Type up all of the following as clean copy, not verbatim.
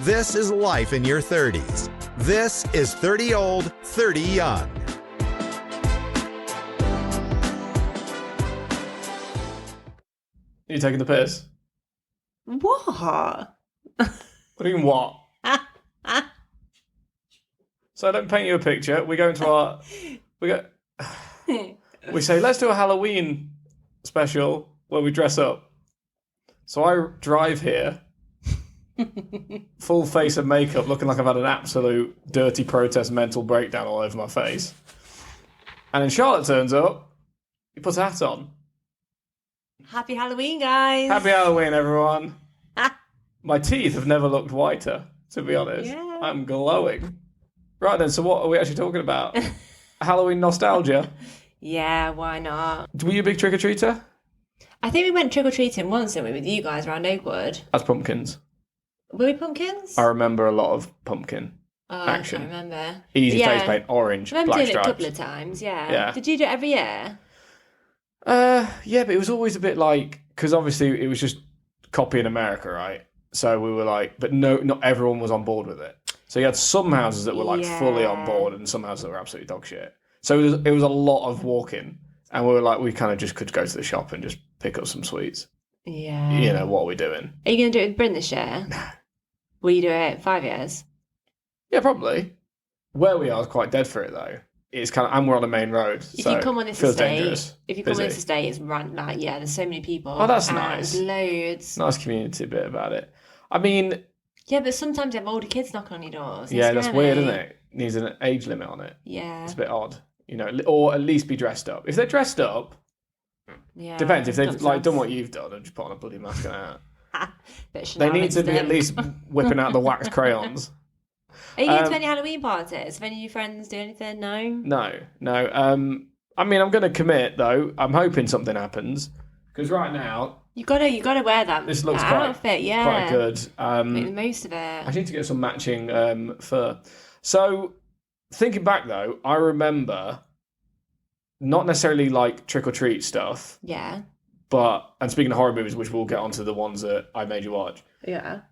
This is life in your 30s. This is 30 Old, 30 Young. You taking the piss? What? What do you mean, what? So I don't paint you a picture. We go into our... We say, let's do a Halloween special where we dress up. So I drive here, full face of makeup, looking like I've had an absolute dirty protest mental breakdown all over my face. And then Charlotte turns up, he puts a hat on. Happy Halloween, guys. Happy Halloween, everyone. My teeth have never looked whiter, to be honest. Yeah. I'm glowing. Right then, so what are we actually talking about? Halloween nostalgia? Yeah, why not? Were you a big trick-or-treater? I think we went trick-or-treating once, didn't we, with you guys around Oakwood? As pumpkins. Were we pumpkins? I remember a lot of pumpkin action. I can't remember. Easy face paint, orange, I remember black doing stripes. it a couple of times, Yeah. Did you do it every year? Yeah, but it was always a bit like... Because obviously it was just copying America, right? So we were like... But no, not everyone was on board with it. So you had some houses that were like fully on board and some houses that were absolutely dog shit. So it was a lot of walking. And we were like, we kind of just could go to the shop and just pick up some sweets. Yeah. You know, what are we doing? Are you going to do it with Bryn this year? No. Will you do it 5 years? Yeah, probably. Where we are is quite dead for it, though. It's kind of... And we're on a main road, If so you come on this feels estate, dangerous. If you come Busy. on this estate, it's like, yeah, there's so many people. Oh, that's and nice. There's loads. Nice community bit about it. I mean... Yeah, but sometimes you have older kids knocking on your doors. Yeah, that's weird, isn't it? Needs an age limit on it. Yeah. It's a bit odd. You know, or at least be dressed up. If they're dressed up, Yeah. depends. If they've like done what you've done and just put on a bloody mask and a hat. They need to be at least whipping out the wax crayons. Are you going to any Halloween parties? Have any of your friends do anything? No? No. I mean, I'm going to commit, though. I'm hoping something happens. Because right now... You gotta wear that. This looks that outfit, yeah. quite good. Make the most of it. I need to get some matching fur. So, thinking back, though, I remember not necessarily like trick-or-treat stuff. Yeah. But, and speaking of horror movies, which we'll get onto the ones that I made you watch. Yeah.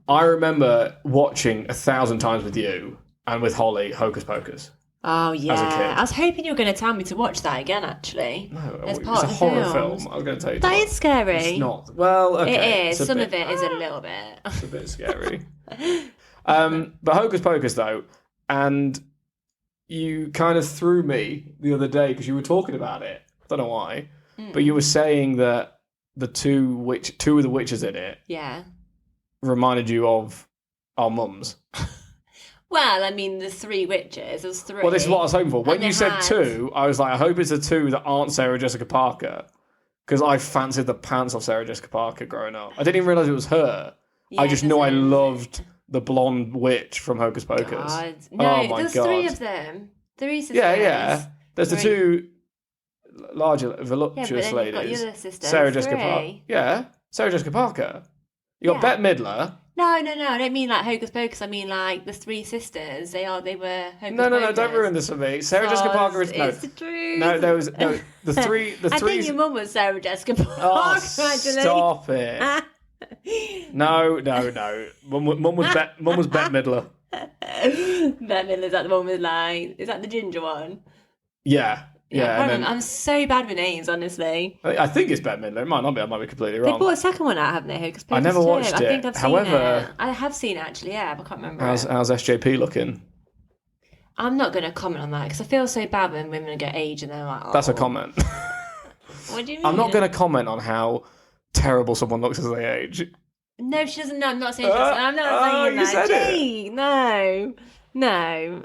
I remember watching 1,000 times with you and with Holly Hocus Pocus. Oh, yeah. As a kid. I was hoping you were going to tell me to watch that again, actually. No, As it's part a of the horror films. film. I was going to tell you. That is scary. It's not. Well, okay. It is. Some of it is a little bit. It's a bit scary. But Hocus Pocus, though, and you kind of threw me the other day because you were talking about it. I don't know why. But you were saying that the two of the witches in it reminded you of our mums. Well, I mean, the three witches. There's three. Well, this is what I was hoping for. When you said had... two, I was like, I hope it's the two that aren't Sarah Jessica Parker. Because I fancied the pants off Sarah Jessica Parker growing up. I didn't even realise it was her. Yeah, I just knew I loved the blonde witch from Hocus Pocus. God. No, oh my there's God. three of them. Three sisters. Yeah. There's the two larger, voluptuous but then ladies. you've got your other sister. Sarah Jessica Parker. Yeah, Sarah Jessica Parker. You got Bette Midler. No. I don't mean like Hocus Pocus. I mean like the three sisters. They were Hocus Pocus. No. Don't ruin this for me. Sarah Jessica Parker is It's the truth. No, there was the three. I think your mum was Sarah Jessica Parker. Oh, actually. stop it! No. Mum was Bette Midler. Bette Midler, is that the one with like? Is that the ginger one? Yeah. I'm so bad with names, honestly. I think it's Bette Midler. It might not be. I might be completely wrong. They bought a second one out, haven't they? Hocus Pocus I never watched it. I think I've However, seen it. I have seen it actually, yeah, but I can't remember. How's SJP looking? I'm not going to comment on that because I feel so bad when women get age and they're like, oh. That's a comment. What do you mean? I'm not going to comment on how terrible someone looks as they age. No, she doesn't. No, I'm not saying I'm not saying you that. said Gee, no.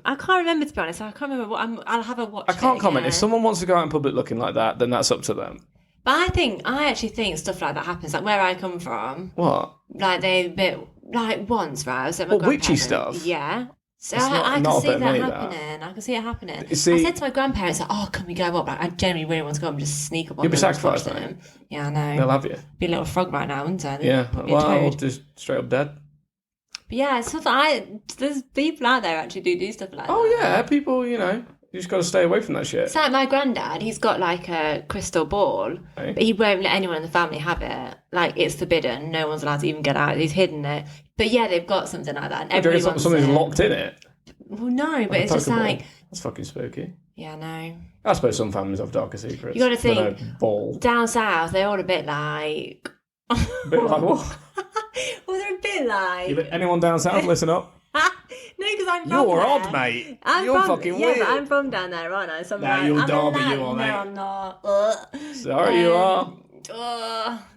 I can't remember, to be honest. I can't remember what I'll have a watch. I can't comment. If someone wants to go out in public looking like that, then that's up to them. But I actually think stuff like that happens. Like where I come from. What? Like they a bit like once, right? I was at my witchy grandparents'. stuff? Yeah. So It's I not can a see bit that me, happening. I can see it happening. You see- I said to my grandparents, like, "Oh, can we go up?" Like, I genuinely really want to go up and just sneak up on You'll be them and just watch sacrificed, them. Yeah, I know. They'll have you. Be a little frog right now, wouldn't I? Yeah. Be a Well, toad. just straight up dead. But yeah, it's stuff that there's people out there actually do stuff like that. Oh yeah, people. You know, You just got to stay away from that shit. It's like my granddad, he's got like a crystal ball, Hey. but he won't let anyone in the family have it. Like, it's forbidden. No one's allowed to even get out. He's hidden it. But yeah, they've got something like that. And Do you everybody reckon wants something's it. locked in it? Well, no, but it's just Pokeball. like... That's fucking spooky. Yeah, no. I suppose some families have darker secrets. You got to than think, a ball. down south, they're all a bit like... A bit like what? Well, they're a bit like... Anyone down south, listen up. No, because I'm from You're there. odd, mate. I'm You're from, fucking yeah, weird. but I'm from down there, aren't I? So I'm Nah, like, you're I'm Derby, a lad. you are, No, mate. I'm not. Sorry, you are.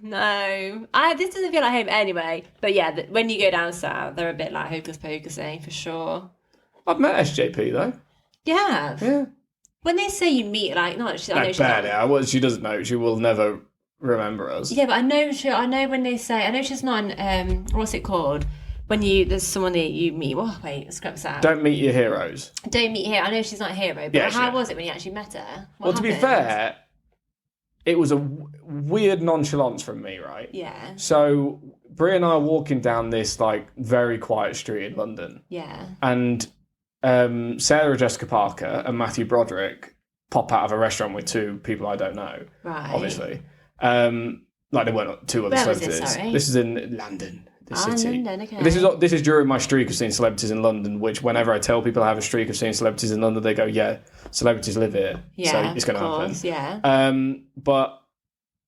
No. This doesn't feel like home anyway. But yeah, when you go down south, they're a bit like hocus pocusy, for sure. I've met SJP, though. You have? Yeah. When they say you meet, like, not... I know she's Bad, not... yeah. Well, she doesn't know. She will never remember us. Yeah, but I know when they say... I know she's not in... what's it called? When there's someone that you meet... Oh, wait, scraps out. Don't meet your heroes. Don't meet her. I know she's not a hero, but Yeah, how she- was it when you actually met her? What Well, to be happened? fair, it was a weird nonchalance from me, right? Yeah, So, Brie and I are walking down this, like, very quiet street in London. yeah. And Sarah Jessica Parker and Matthew Broderick pop out of a restaurant with two people I don't know, Right. obviously. Like, there weren't two other Where was celebrities. this, sorry? This is in London, the city. London, okay. This is during my streak of seeing celebrities in London, which whenever I tell people I have a streak of seeing celebrities in London, they go, yeah, celebrities live here. Yeah, so it's going to of happen. course,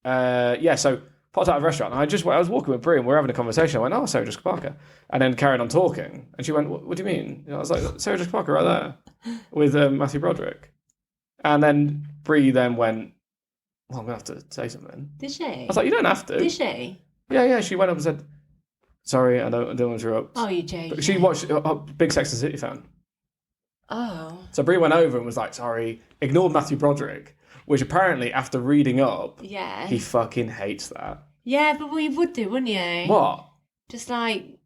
yeah. So popped out of a restaurant, and I was walking with Brie, and we were having a conversation. I went, oh, Sarah Jessica Parker. And then carried on talking. And she went, what do you mean? You know, I was like, Sarah Jessica Parker right there with Matthew Broderick. And then Brie then went, well, I'm going to have to say something. Did she? I was like, you don't have to. Did she? Yeah. She went up and said, sorry, I don't want to interrupt. Oh, you joking. But she watched a big Sex and the City fan. Oh. So Brie went over and was like, sorry, ignored Matthew Broderick, which apparently after reading up, Yeah. he fucking hates that. Yeah, but you would do, wouldn't you? What? Just like,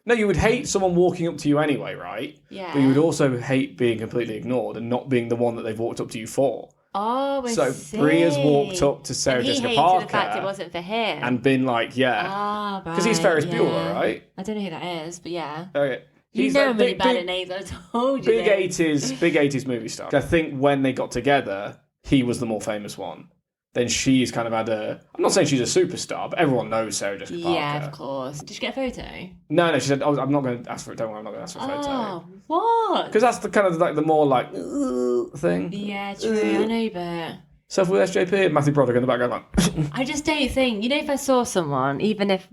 No, you would hate someone walking up to you anyway, right? yeah. But you would also hate being completely ignored and not being the one that they've walked up to you for. Oh, I So see. Brie has walked up to Sarah And he Jessica hated Parker the fact it wasn't for him. and been like, yeah. Ah, right. Because he's Ferris yeah. Bueller, right? I don't know who that is, but yeah. Okay. You He's know like I'm really bad at names, I told you. big this. 80s movie star. I think when they got together, he was the more famous one. Then she's kind of had I'm not saying she's a superstar, but everyone knows Sarah Jessica Parker. Yeah, of course. Did you get a photo? No, she said, I'm not going to ask for it. Don't worry, I'm not going to ask for a photo. Oh, what? Because that's the kind of like the more like thing. Yeah, true. I know, but Self with SJP and Matthew Broderick in the background like... I just don't think, if I saw someone, even if,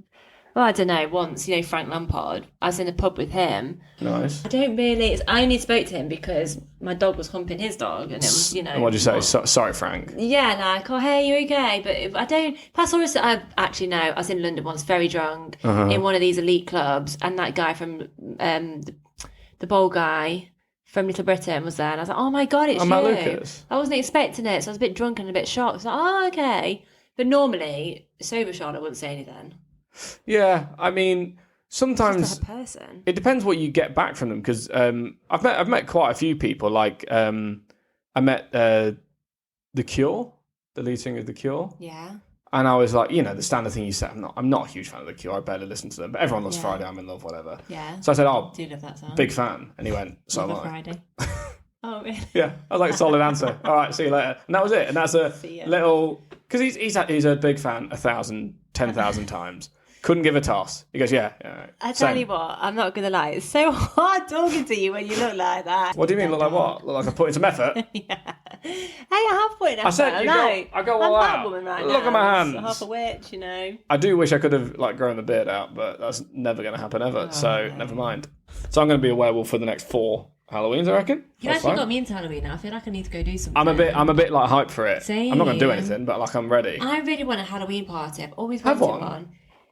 well, I don't know, once, Frank Lampard, I was in a pub with him. Nice. I don't really, I only spoke to him because my dog was humping his dog and it was, And what'd you say? Sorry, Frank. Yeah, like, oh, hey, you okay? But if I don't, I actually know, I was in London once, very drunk, in one of these elite clubs, and that guy from, the bowl guy from Little Britain was there, and I was like, oh my God, it's Matt you. Lucas. I wasn't expecting it, so I was a bit drunk and a bit shocked. I was like, oh, okay. But normally, sober Sean, I wouldn't say anything. Yeah, I mean, sometimes Just a person. it depends what you get back from them. Because I've met quite a few people. Like I met The Cure, the lead singer of The Cure. Yeah. And I was like, the standard thing you said, I'm not a huge fan of The Cure. I barely listen to them. But everyone loves Yeah. Friday, I'm in love, whatever. Yeah. So I said, oh, Do love that song. big fan. And he went, so Love am a I. Friday. Oh, really? Yeah, I was like, solid answer. All right, see you later. And that was it. And that's a See ya. little... Because he's a big fan 1,000, 10,000 times. Couldn't give a toss. He goes, yeah. Right. I tell Same. you what, I'm not going to lie. It's so hard talking to you when you look like that. What do you mean, look like what? Look like I put in some effort? Yeah. Hey, I have put in effort. I said you go- I go all I'm out. that woman right Look now. at my hands. Half a witch, I do wish I could have grown the beard out, but that's never going to happen ever. So never mind. So I'm going to be a werewolf for the next 4 Halloweens, I reckon. You That's actually fine. got me into Halloween now. I feel like I need to go do something. I'm a bit like hyped for it. I'm not going to do Same. anything, but like I'm ready. I really want a Halloween party. I've always Have wanted one? one.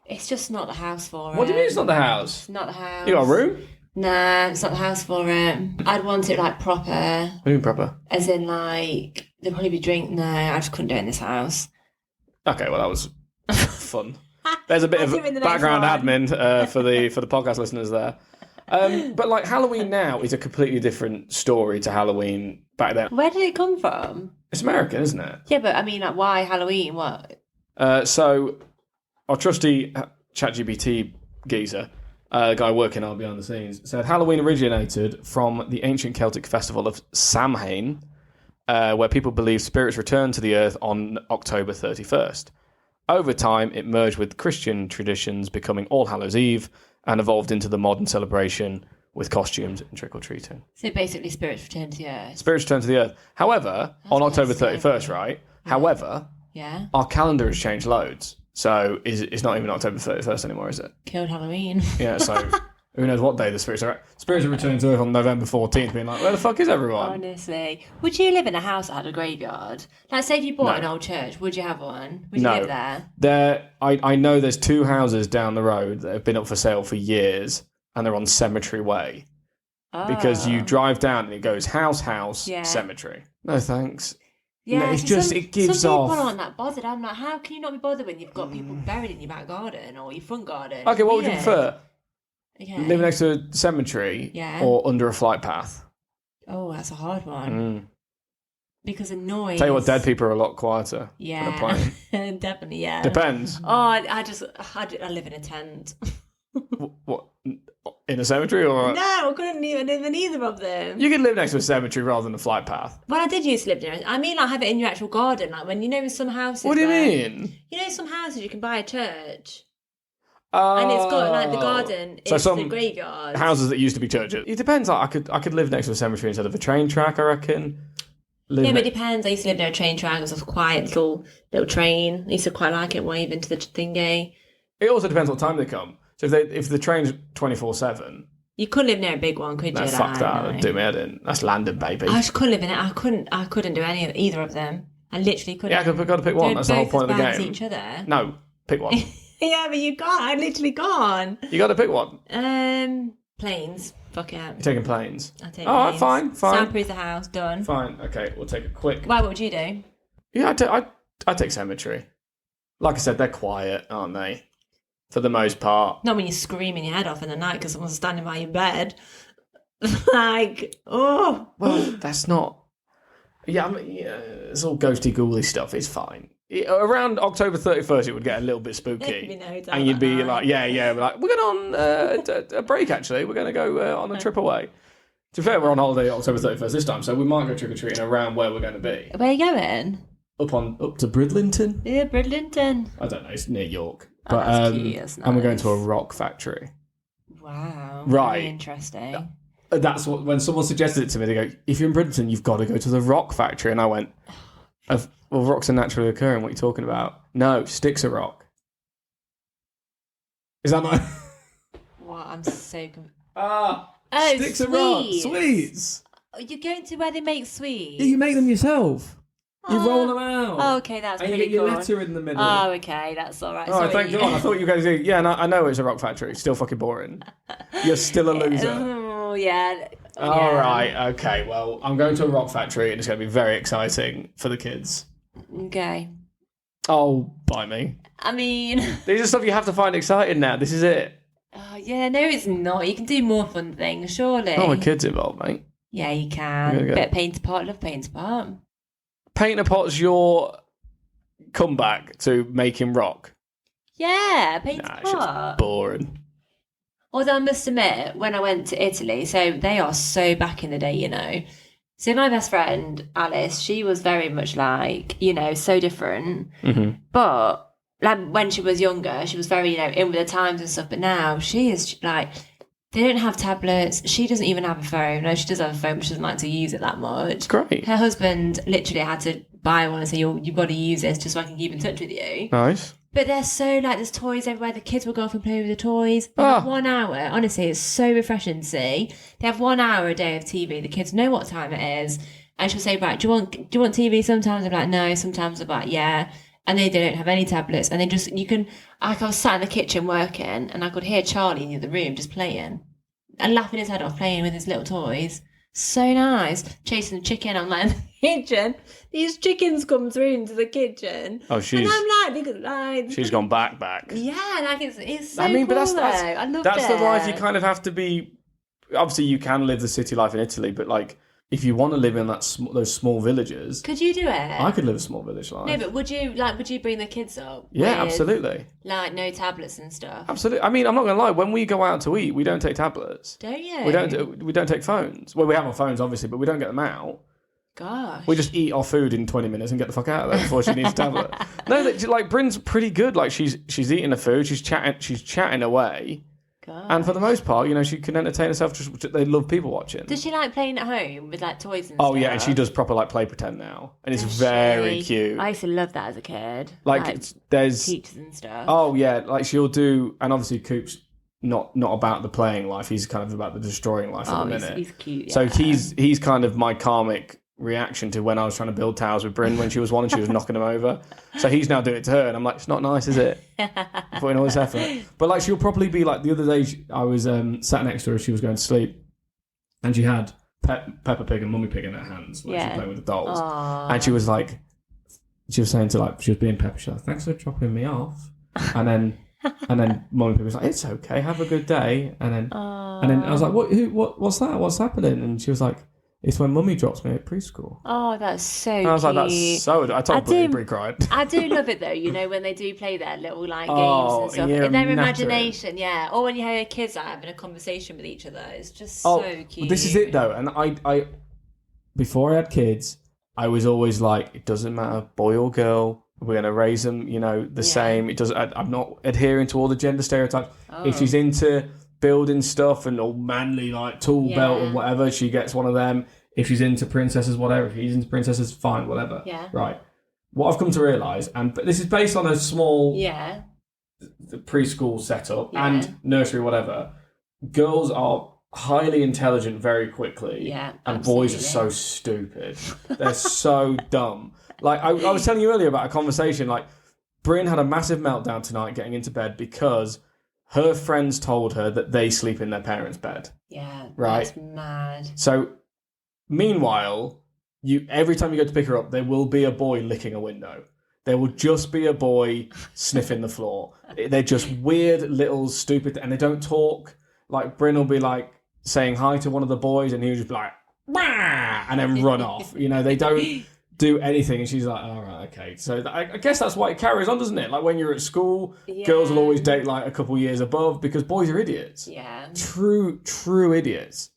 It's just not the house for it. What do you mean it's not the house? It's not the house. You got a room? Nah, it's not the house for it. I'd want it like proper. What do you mean proper? As in like, there'd probably be drink. No, I just couldn't do it in this house. Okay, well that was fun. There's a bit I'll of do it in the next background one. admin for the podcast listeners there. But like Halloween now is a completely different story to Halloween back then. Where did it come from? It's American, isn't it? Yeah, but I mean, like, why Halloween? What? So our trusty ChatGPT geezer a guy working on behind the scenes, said Halloween originated from the ancient Celtic festival of Samhain, where people believe spirits return to the earth on October 31st. Over time, it merged with Christian traditions, becoming All Hallows Eve, and evolved into the modern celebration with costumes and trick-or-treating. So basically, spirits return to the earth. Spirits return to the earth. However, on October 31st, right? Yeah. However, our calendar has changed loads. So it's not even October 31st anymore, is it? Killed Halloween. Yeah, so who knows what day the spirits are at. Spirits are returning to earth on November 14th, being like, where the fuck is everyone? Honestly. Would you live in a house that had a graveyard? Like, say if you bought an old church, would you have one? Would you live there? I know there's 2 houses down the road that have been up for sale for years, and they're on Cemetery Way. Because you drive down and it goes house, cemetery. No thanks. Yeah, no, it's just, it gives some off. Some people aren't that bothered. I'm like, how can you not be bothered when you've got people buried in your back garden or your front garden? Okay, what would you prefer? Okay. Living next to a cemetery or under a flight path? Oh, that's a hard one. Because of noise. Tell you what, dead people are a lot quieter. Yeah. Definitely, yeah. Depends. Oh, I live in a tent. What? In a cemetery or? No, I couldn't even live in either of them. You could live next to a cemetery rather than a flight path. Well, I did used to live near it. I mean, like, have it in your actual garden. Like, when, in some houses. What do you mean? Some houses you can buy a church. And it's got, like, the garden is the graveyard. Houses that used to be churches. It depends. Like, I could live next to a cemetery instead of a train track, I reckon. But it depends. I used to live near a train track. It was a quiet little train. I used to quite like it, wave into the thingy. It also depends what time they come. So if the train's 24/7, you couldn't live near a big one, could you? No, fuck that. That'd do me head in. That's London, baby. I just couldn't live in it. I couldn't do either of them. I literally couldn't. Yeah, I've got to pick one. That's the whole point of the game. Each other. No, pick one. Yeah, but you can't. I literally can't. You got to pick one. Planes. Fuck yeah. You're taking planes. I'll take planes. Fine. Soundproof the house. Done. Fine. Okay, we'll take a quick. Why? What would you do? Yeah, I take cemetery. Like I said, they're quiet, aren't they? For the most part. Not when you're screaming your head off in the night because someone's standing by your bed. Like, oh. Well, that's not. Yeah, I mean, it's all ghosty, ghouly stuff. It's fine. Around October 31st, it would get a little bit spooky. And you'd be like, we're like, we're going on a break, actually. We're going to go on a trip away. To be fair, we're on holiday October 31st this time, so we might go trick-or-treating around where we're going to be. Where are you going? Up to Bridlington? Yeah, Bridlington. I don't know, it's near York. But, that's cute. That's nice. And we're going to a rock factory. Wow. Right. Very interesting. That's what, when someone suggested it to me, they go, if you're in Bridlington, you've got to go to the rock factory. And I went, well, rocks are naturally occurring. What are you talking about? No, sticks are rock. Is that not... What? I'm so confused. Sticks are rock. Sweets. You're going to where they make sweets? Yeah, you make them yourself. You roll them out. Oh, okay, that's pretty cool. And you get your letter in the middle. Oh, okay, that's all right. Oh, thank God. I thought you guys did. Yeah, no, I know it's a rock factory. It's still fucking boring. You're still a loser. Oh, yeah. All right, okay. Well, I'm going to a rock factory and it's going to be very exciting for the kids. Okay. Oh, by me. I mean... These are stuff you have to find exciting now. This is it. Oh, yeah, no, it's not. You can do more fun things, surely. Oh, with kids involved, mate. Yeah, you can. Bit of paint-a-pot. Love paint-a-pot. Paint-a-pot's your comeback to making rock? Yeah, paint-a-pot. It's just boring. Although I must admit, when I went to Italy, so they are so back in the day, you know. So my best friend, Alice, she was very much like, you know, so different. Mm-hmm. But like when she was younger, she was very, you know, in with the times and stuff. But now she is like, they don't have tablets. She doesn't even have a phone. No, she does have a phone, but she doesn't like to use it that much. Great. Her husband literally had to buy one and say, you've got to use this just so I can keep in touch with you. Nice. But they're so, like, there's toys everywhere. The kids will go off and play with the toys. They have 1 hour. Honestly, it's so refreshing to see. They have 1 hour a day of TV. The kids know what time it is. And she'll say, right, do you want TV? Sometimes I'm like, no. Sometimes I'm like, yeah. And they don't have any tablets. And they just, you can, like, I was sat in the kitchen working and I could hear Charlie in the other room just playing. And laughing his head off, playing with his little toys. So nice. Chasing the chicken. I'm like, in the kitchen. These chickens come through into the kitchen. Oh, she's... And I'm like, she's gone back. Yeah, like it's so cool, but I love that's the life you kind of have to be... Obviously, you can live the city life in Italy, but, like, if you want to live in those small villages, could you do it? I could live a small village life. No, but would you bring the kids up? Yeah, with, absolutely. Like no tablets and stuff. Absolutely. I mean, I'm not gonna lie. When we go out to eat, we don't take tablets. Don't you? We don't take phones. Well, we have our phones obviously, but we don't get them out. Gosh. We just eat our food in 20 minutes and get the fuck out of there before she needs a tablet. No, like Bryn's pretty good. Like she's eating the food, she's chatting away. Gosh. And for the most part, she can entertain herself. They love people watching. Does she like playing at home with like toys and stuff? Oh yeah, and she does proper like play pretend now, and it's very cute. I used to love that as a kid. Like there's teachers and stuff. Oh yeah, like she'll do, and obviously Coop's not about the playing life. He's kind of about the destroying life at the minute. He's cute. Yeah. So he's kind of my karmic reaction to when I was trying to build towers with Bryn when she was one and she was knocking them over. So he's now doing it to her, and I'm like, it's not nice, is it? Putting all this effort. But like, she'll probably be like, the other day I was sat next to her as she was going to sleep, and she had Peppa Pig and Mummy Pig in her hands when she was playing with the dolls. Aww. And she was like, she was saying to like, she was being Peppa, she was like, thanks for dropping me off. And then Mummy Pig was like, it's okay, have a good day. And then I was like, what's that? What's happening? And she was like, it's when Mummy drops me at preschool. Oh, that's so cute. And I was like, that's so... I told Brie cried. I do love it, though, when they do play their little, like, games and stuff. In their imagination, yeah. Or when you hear kids like, having a conversation with each other. It's just so cute. Well, this is it, though. And I before I had kids, I was always like, it doesn't matter, boy or girl. We're going to raise them, the same. It doesn't. I'm not adhering to all the gender stereotypes. Oh. If she's into building stuff and all manly like tool belt or whatever, she gets one of them. If she's into princesses, whatever. If he's into princesses, fine, whatever. Yeah. Right. What I've come to realise, but this is based on a small preschool setup and nursery, whatever. Girls are highly intelligent very quickly. Yeah. And absolutely. boys are so stupid. They're so dumb. Like I was telling you earlier about a conversation, like Bryn had a massive meltdown tonight getting into bed because her friends told her that they sleep in their parents' bed. Yeah, right. That's mad. So, meanwhile, every time you go to pick her up, there will be a boy licking a window. There will just be a boy sniffing the floor. They're just weird, little, stupid, and they don't talk. Like Bryn will be like saying hi to one of the boys, and he'll just be like, "Bah!" and then run off. They don't do anything, and she's like, all right, okay. So I guess that's why it carries on, doesn't it? Like when you're at school, girls will always date like a couple years above because boys are idiots. Yeah. True idiots.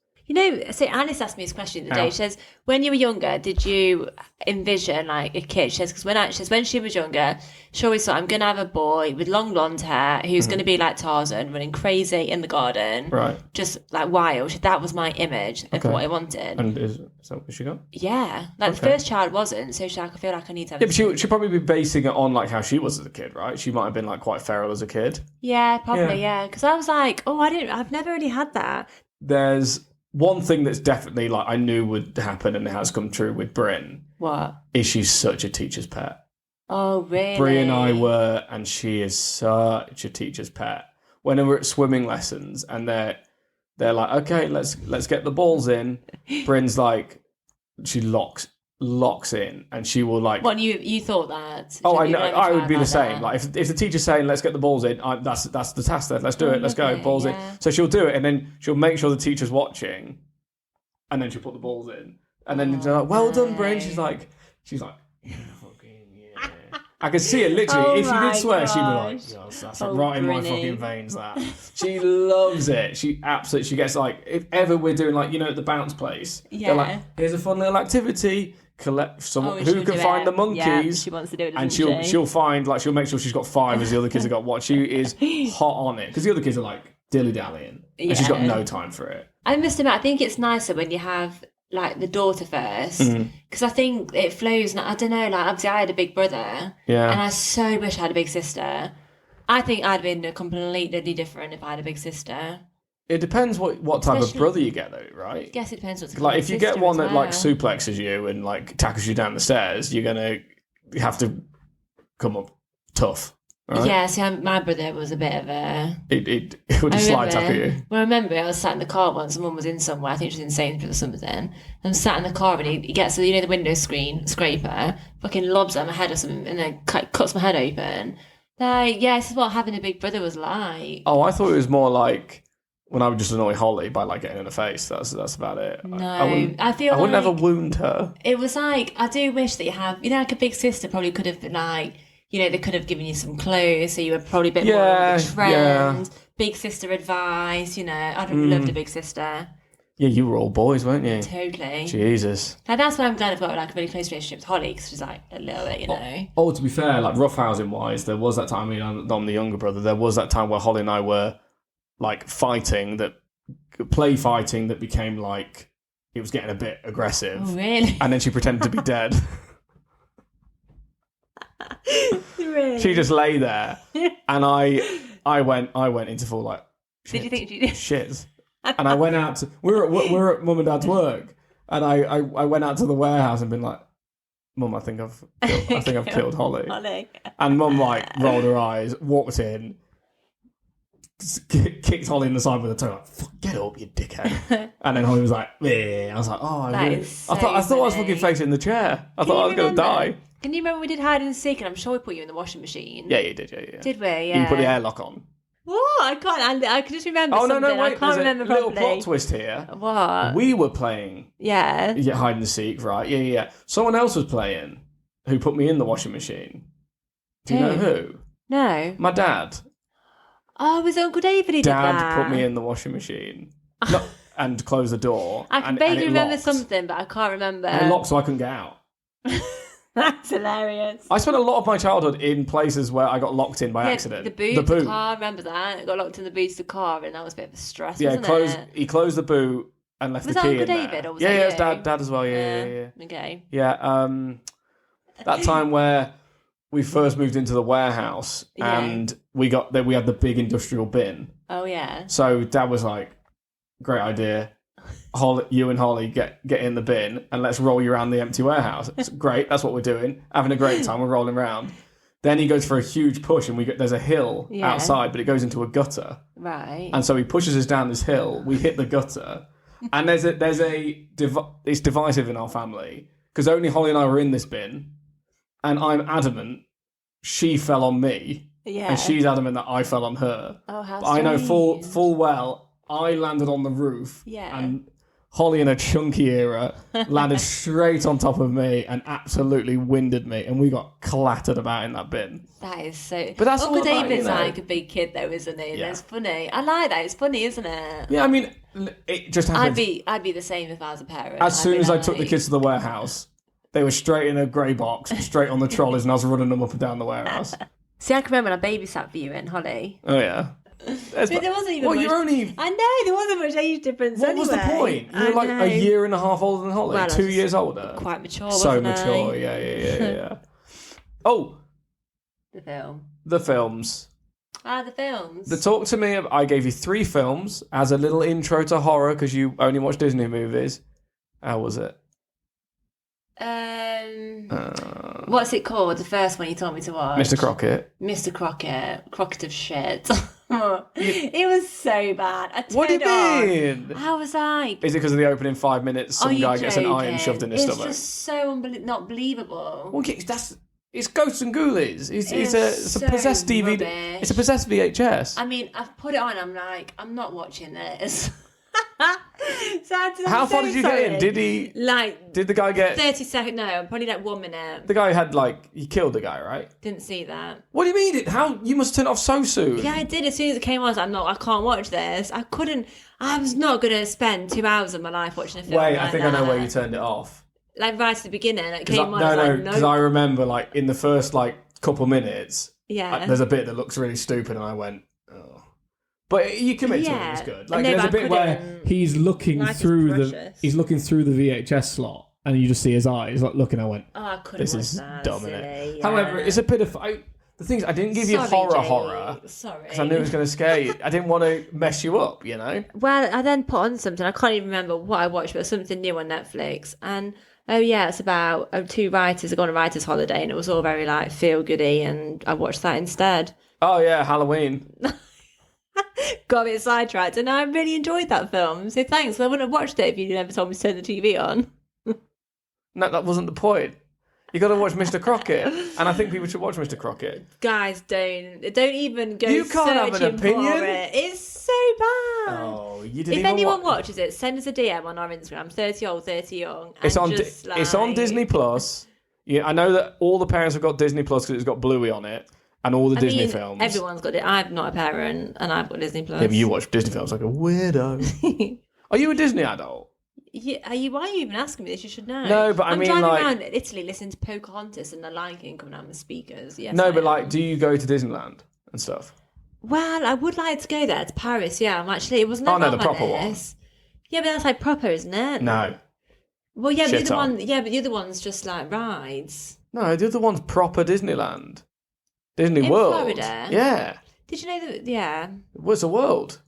So Alice asked me this question the other day. She says, when you were younger, did you envision like a kid? She says, because when she was younger, she always thought, I'm going to have a boy with long blonde hair who's going to be like Tarzan, running crazy in the garden. Right. Just like wild. That was my image of what I wanted. And is that what she got? Yeah. Like the first child wasn't. So she's like, I feel like I need to have but she'd probably be basing it on like how she was as a kid, right? She might have been like quite feral as a kid. Yeah, probably, yeah. Because I was like, I've never really had that. There's one thing that's definitely like I knew would happen and has come true with Bryn. What? Is she's such a teacher's pet. Oh, really? Brie and I were, and she is such a teacher's pet. When we're at swimming lessons and they're like, okay, let's get the balls in. Bryn's like, she locks in, and she will like. What, you thought that? Oh, I know. I would be the same. Like if the teacher's saying, let's get the balls in, that's the task there. Let's do it. Let's go. Balls in. So she'll do it, and then she'll make sure the teacher's watching, and then she'll put the balls in, and then they're like, well done, Bryn. She's like, yeah, fucking yeah. I could see it literally. If she did swear, she'd be like, yes, that's like right in my fucking veins. That she loves it. She gets like, if ever we're doing like at the bounce place, they're like, here's a fun little activity. Collect someone who can find the monkeys. Yeah, she wants to do it, and she'll find she'll make sure she's got 5 as the other kids have got what. She is hot on it because the other kids are like dilly dallying, and she's got no time for it. I must admit, I think it's nicer when you have like the daughter first because I think it flows. I don't know. Like obviously, I had a big brother, and I so wish I had a big sister. I think I'd been completely different if I had a big sister. It depends what type of brother you get, though, right? I guess it depends what's like. If you get one that like suplexes you and like tackles you down the stairs, you're gonna have to come up tough. Right? Yeah, see, my brother was a bit of a. It would just slide tackle you. Well, I remember I was sat in the car once. Someone was in somewhere. I think she was in Sainsbury's or something. I'm sat in the car and he gets the window screen scraper, fucking lobs at my head or something, and then cuts my head open. Like, yeah, this is what having a big brother was like. Oh, I thought it was more like. when I would just annoy Holly by like getting in her face. That's about it. No, I wouldn't ever wound her. It was like, I do wish that you have, like a big sister probably could have been like, they could have given you some clothes, so you were probably a bit more on the trend. Yeah. Big sister advice, I'd have loved a big sister. Yeah, you were all boys, weren't you? Totally. Jesus. Like, that's why I'm glad I've got like a really close relationship with Holly, because she's like a little bit, Oh, to be fair, like roughhousing wise, there was that time. I mean, I'm the younger brother. There was that time where Holly and I were like play fighting that became like it was getting a bit aggressive. Oh, really? And then she pretended to be dead. Really? She just lay there, and I went into full like. Did you think she did? Shit. And I went out to we're at Mum and Dad's work, and I went out to the warehouse and been like, Mum, I think I've killed Holly. And Mum like rolled her eyes, walked in, kicked Holly in the side with a toe, like, get up, you dickhead. And then Holly was like, yeah. I was like, oh, I thought I was fucking facing the chair. I thought I was going to die. Can you remember we did hide and seek, and I'm sure we put you in the washing machine? Yeah, you did. Yeah. Did we? Yeah. You put the airlock on. What? I can't. I can just remember. Oh, something. No, wait. I can't remember a properly. little plot twist here. What? We were playing. Yeah. Hide and seek, right? Yeah. Someone else was playing, who put me in the washing machine. Do you know who? No. My dad. Oh, was Uncle David who did that? Dad put me in the washing machine. And closed the door. I can vaguely remember something, but I can't remember. And it locked, so I couldn't get out. That's hilarious. I spent a lot of my childhood in places where I got locked in by accident. The boot, the car, remember that? I got locked in the boot of the car, and that was a bit of a stress, wasn't it? He closed the boot and left the key in there. Was that Uncle David, or was that you? Yeah, it was Dad as well, yeah. Okay. Yeah, that time where we first moved into the warehouse, and we had the big industrial bin. Oh, yeah. So Dad was like, great idea. Holly, you and Holly get in the bin and let's roll you around the empty warehouse. It's great. That's what we're doing. Having a great time. We're rolling around. Then he goes for a huge push, and there's a hill outside, but it goes into a gutter. Right. And so he pushes us down this hill. We hit the gutter, and it's divisive in our family because only Holly and I were in this bin, and I'm adamant she fell on me, and she's adamant that I fell on her. Oh, how but I know full well. I landed on the roof, and Holly in a chunky era landed straight on top of me and absolutely winded me, and we got clattered about in that bin. That is so... But that's Uncle all about, David's like a big kid though, isn't he? Yeah. That's funny. I like that. It's funny, isn't it? Yeah, I mean, it just happened. I'd be the same if I was a parent. As soon as I took the kids to the warehouse, they were straight in a grey box, straight on the trolleys, and I was running them up and down the warehouse. See, I can remember when I babysat for you and Holly. Oh, yeah. But there wasn't even much. You're only... I know, there wasn't much age difference What was the point? You were like a year and a half older than Holly, 2 years older. Quite mature, so wasn't mature, yeah. Oh! The film. The films. The films. Talk to me. I gave you 3 films as a little intro to horror because you only watch Disney movies. How was it? What's it called? The first one you told me to watch. Mr. Crockett. Mr. Crockett. Crockett of shit. It was so bad. What do you mean? I was like... Is it because of the opening 5 minutes some guy gets an iron shoved in his stomach? It's just so not believable. Well, it's Ghosts and Ghoulies. It's a possessed DVD. Rubbish. It's a possessed VHS. I mean, I've put it on. I'm like, I'm not watching this. How far did you get in? Did the guy get 30 seconds? No, probably like 1 minute. The guy had he killed the guy, right? Didn't see that. What do you mean? How you must turn it off so soon? Yeah, I did. As soon as it came on, I was like, I can't watch this. I was not going to spend 2 hours of my life watching a film. Wait, I think I know where you turned it off. Like right at the beginning, it came on. No, because I remember in the first couple minutes, yeah, there's a bit that looks really stupid, and I went, oh. But you commit to it, it was good. There's a bit where he's looking through the VHS slot, and you just see his eyes looking. I went, oh, I couldn't. This watch is that, dumb, silly, innit? yeah. However, it's a bit of. The things I didn't give you horror. Sorry, because I knew it was going to scare you. I didn't want to mess you up, you know. Well, I then put on something. I can't even remember what I watched, but something new on Netflix, and. Oh yeah, it's about 2 writers that go on a writer's holiday, and it was all very feel goody, and I watched that instead. Oh yeah, Halloween. Got a bit sidetracked, and I really enjoyed that film. So thanks. I wouldn't have watched it if you never told me to turn the TV on. No, that wasn't the point. You got to watch Mr. Crockett, and I think people should watch Mr. Crockett. Guys, don't even go. You can't have an opinion. For it. It's so bad. Oh. You didn't If even anyone watches it, send us a DM on our Instagram, 30 old, 30 young. It's on. Just, It's on Disney Plus. Yeah, I know that all the parents have got Disney Plus because it's got Bluey on it, and all the Disney films. Everyone's got it. I'm not a parent, and I've got Disney Plus. Yeah, but you watch Disney films like a weirdo. Are you a Disney adult? Yeah, why are you even asking me this? You should know. No, but I mean, I'm driving like, around Italy listening to Pocahontas and The Lion King coming out on the speakers. Yes, no, I but am. like, do you go to Disneyland and stuff? Well, I would like to go there to Paris. Yeah, I'm actually. It was never no, on the my proper list. Yeah, but that's like proper, isn't it? No. Well, yeah, but Shit the other on. one. Yeah, but the other one's just like rides. No, the other one's proper Disneyland. Disney In World. Florida? Yeah. Did you know that? Yeah. What's a world?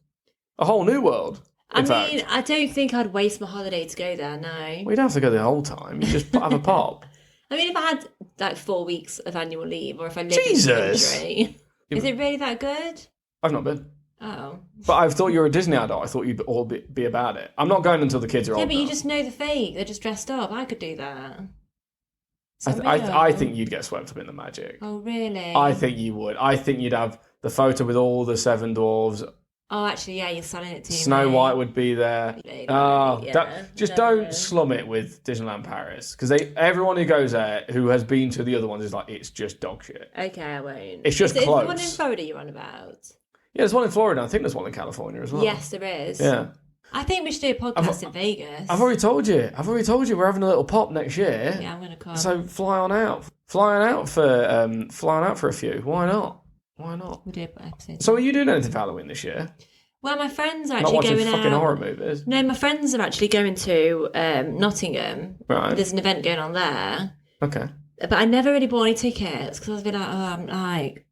A whole new world. I mean, I don't think I'd waste my holiday to go there. No. Well, you don't have to go the whole time. You just have a pop. I mean, if I had like 4 weeks of annual leave, or if I lived Jesus! in the country, is it really that good? I've not been. Oh. But I thought you were a Disney adult. I thought you'd all be about it. I'm not going until the kids are old Yeah, but you enough. just know the fake. They're just dressed up. I could do that. I think you'd get swept up in the magic. Oh, really? I think you would. I think you'd have the photo with all the 7 dwarves. Oh, actually, yeah, you're selling it to me. Snow White would be there. Yeah, Don't slum it with Disneyland Paris, because everyone who goes there who has been to the other ones is like, it's just dog shit. Okay, I won't. It's just is close. Is the one in Florida you're on about? Yeah, there's one in Florida. I think there's one in California as well. Yes, there is. Yeah. I think we should do a podcast in Vegas. I've already told you. We're having a little pop next year. Yeah, I'm going to come. So fly on out. Flying out for a few. Why not? We'll do an episode. So are you doing anything for Halloween this year? Well, my friends are Not actually watching going fucking out. horror movies. No, my friends are actually going to Nottingham. Right. There's an event going on there. Okay. But I never really bought any tickets because I was a bit like, I'm like,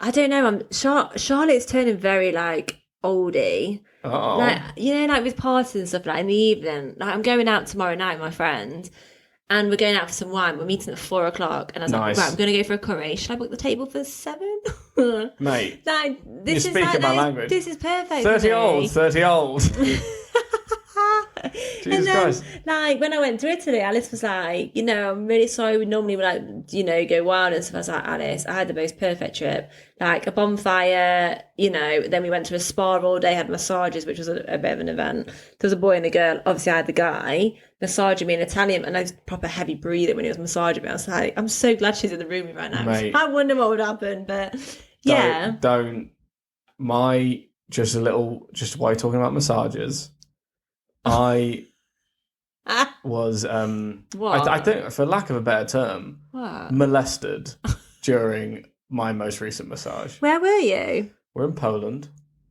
I don't know. Charlotte's turning very like oldie. Uh-oh. Like, you know, like with parties and stuff, like in the evening. Like, I'm going out tomorrow night with my friend, and we're going out for some wine. We're meeting at 4 o'clock, and I was Nice. like, right, I'm going to go for a curry. Should I book the table for 7? Mate, Like, this you're is speaking my language. This is perfect. 30 for me. old, 30 old. Jesus And then, Christ. like, when I went to Italy, Alice was like, you know, I'm really sorry. We normally would, like, you know, go wild and stuff. I was like, Alice, I had the most perfect trip. Like, a bonfire, you know, then we went to a spa all day, had massages, which was a bit of an event. There was a boy and a girl. Obviously, I had the guy massaging me in Italian, and I was proper heavy breathing when he was massaging me. I was like, I'm so glad she's in the room right now. Mate. I wonder what would happen, but yeah. Just while you're talking about massages, I was, What? I think, for lack of a better term, What? molested during my most recent massage. Where were you? We're in Poland.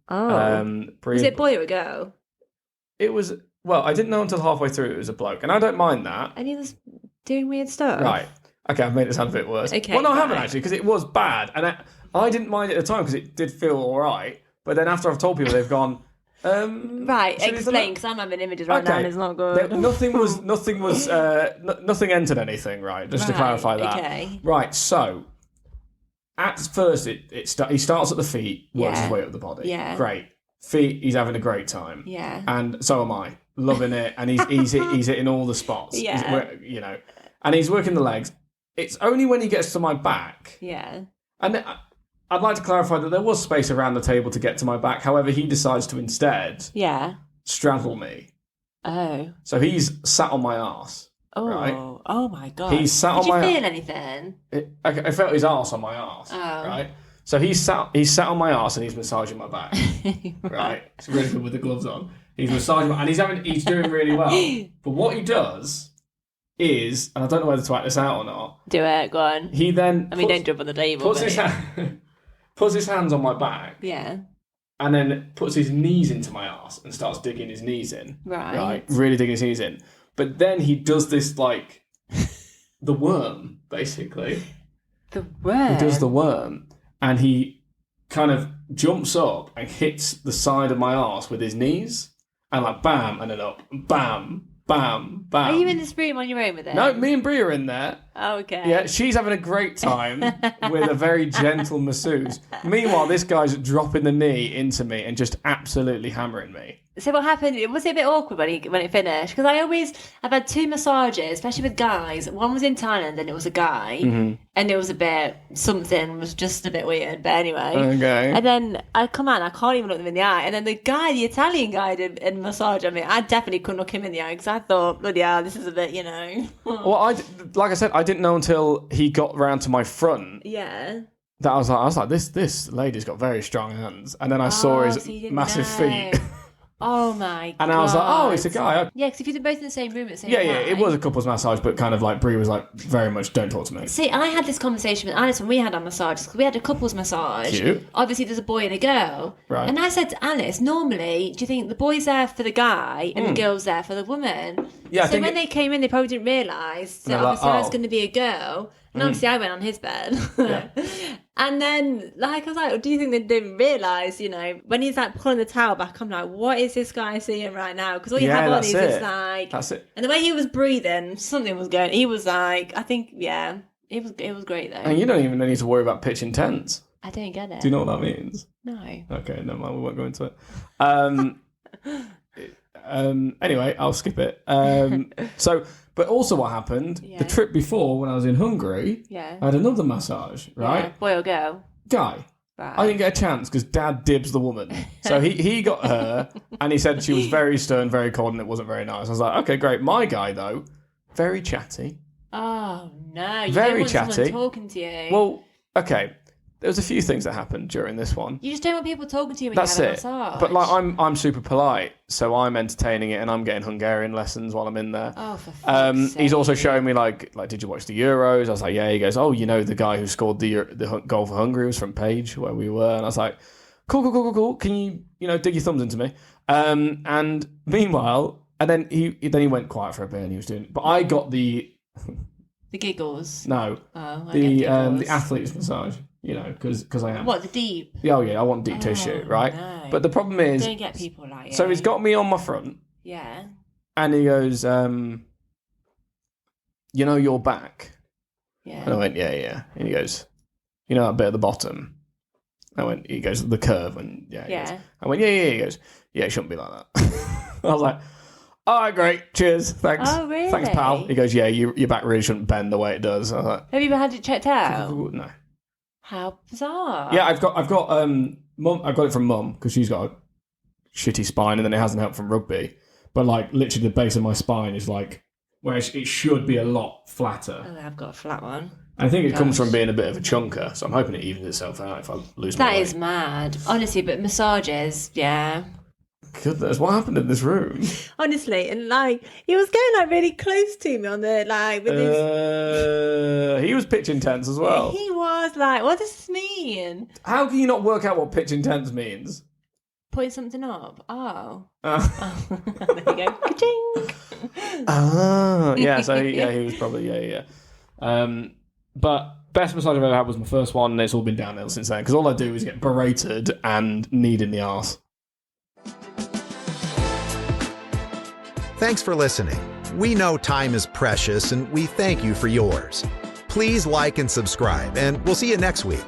Oh. Was it a boy or a girl? It was, well, I didn't know until halfway through it was a bloke, and I don't mind that. And he was doing weird stuff? Right. Okay, I've made it sound a bit worse. Okay, well, no, I haven't right. actually, because it was bad, and I didn't mind it at the time because it did feel all right. But then after I've told people, they've gone, Right, explain, because I'm having images right now and it's not good. Nothing entered anything, right? Just to Right, clarify that. okay. Right, so at first, he starts at the feet, works his way up the body. Yeah. Great. Feet, he's having a great time. Yeah. And so am I. Loving it. And he's hitting all the spots. Yeah. You know. And he's working the legs. It's only when he gets to my back. Yeah. And I'd like to clarify that there was space around the table to get to my back. However, he decides to instead Yeah. straddle me. Oh. So he's sat on my arse. Oh. Right. Oh my god. He's sat Did on you my feel anything? I felt his arse on my arse. Oh. Right. So he's sat on my arse and he's massaging my back. Right. It's really good with the gloves on. He's massaging and he's doing really well. But what he does is, and I don't know whether to act this out or not. Do it, go on. He then don't jump on the table. puts his hands on my back. Yeah. And then puts his knees into my arse and starts digging his knees in. Right. Really digging his knees in. But then he does this like the worm, basically. The worm. He does the worm. And he kind of jumps up and hits the side of my arse with his knees. And like bam, and then up. Bam, bam, bam. Are you in this room on your own with it? No, me and Brie are in there. Okay. Yeah, she's having a great time with a very gentle masseuse. Meanwhile, this guy's dropping the knee into me and just absolutely hammering me. So what happened? Was it a bit awkward when it finished? Because I've had 2 massages, especially with guys. One was in Thailand and it was a guy, and it was something was just a bit weird. But anyway, Okay. And then I come out and I can't even look them in the eye. And then the Italian guy did a massage on me. I definitely couldn't look him in the eye because I thought, bloody hell, this is a bit, Well, like I said, I didn't know until he got round to my front. Yeah. That I was like, this lady's got very strong hands, and then I saw his so you didn't massive know. feet. Oh my god! And I was like, oh, it's a guy. Yeah, because if you're both in the same room at the same Yeah, time. it was a couple's massage, but kind of like Brie was like, very much, don't talk to me. See, I had this conversation with Alice when we had our massages, because we had a couple's massage. Cute. Obviously, there's a boy and a girl. Right. And I said to Alice, normally, do you think the boy's there for the guy and the girl's there for the woman? Yeah, I so think when they came in, they probably didn't realise that They're like, obviously that's oh. going to be a girl. And obviously I went on his bed. Yeah. And then, I was like, do you think they didn't realise, when he's like pulling the towel back, I'm like, what is this guy seeing right now? Because all you have on is this like... That's it. And the way he was breathing, something was going... He was like, I think, yeah, it was great though. And you don't even need to worry about pitching tents. I don't get it. Do you know what that means? No. Okay, never mind, we won't go into it. Anyway, I'll skip it. But also what happened, the trip before when I was in Hungary, Yeah. I had another massage, right? Yeah. Boy or girl? Guy. Right. I didn't get a chance because Dad dibs the woman. So he got her, and he said she was very stern, very cold, and it wasn't very nice. I was like, okay, great. My guy, though, very chatty. Oh, no. You Very don't want chatty. someone talking to you. Well, okay. There was a few things that happened during this one. You just don't want people talking to you when That's you have a it. massage. But like I'm super polite, so I'm entertaining it, and I'm getting Hungarian lessons while I'm in there. Oh, for fuck's sake. He's also showing me like, did you watch the Euros? I was like, yeah. He goes, oh, the guy who scored the goal for Hungary was from Page, where we were, and I was like, cool. Can you dig your thumbs into me? And meanwhile, and then he went quiet for a bit, and he was doing. But I got the giggles. No, Oh, I the get giggles. athlete's massage. Because I am. What, the deep? Yeah, oh yeah, I want deep tissue, right? No. But the problem is, Don't get people like you. so he's got me on my front, Yeah. and he goes, your back. Yeah. And I went, yeah. And he goes, that bit at the bottom. He goes, the curve, and yeah. He goes, I went, yeah. He goes, yeah, it shouldn't be like that. I was like, all right, great, cheers, thanks. Oh, really? Thanks, pal. He goes, yeah, your back really shouldn't bend the way it does. I was like, Have you ever had it checked out? no. How bizarre. Yeah, I've got mum. I got it from mum because she's got a shitty spine, and then it hasn't helped from rugby. But like literally, the base of my spine is like where it should be a lot flatter. Oh, I've got a flat one. I think it comes from being a bit of a chunker, so I'm hoping it evens itself out if I lose my weight. That is mad. Honestly, but massages, yeah. Goodness, what happened in this room? Honestly, and like he was going really close to me on the with his. He was pitch intense as well. He was like, what does this mean? How can you not work out what pitch intense means? Putting something up. Oh. Uh, There you go. Ka-ching. yeah. So he was probably yeah. But best massage I've ever had was my first one, and it's all been downhill since then. Because all I do is get berated and kneed in the arse. Thanks for listening. We know time is precious, and we thank you for yours. Please like and subscribe, and we'll see you next week.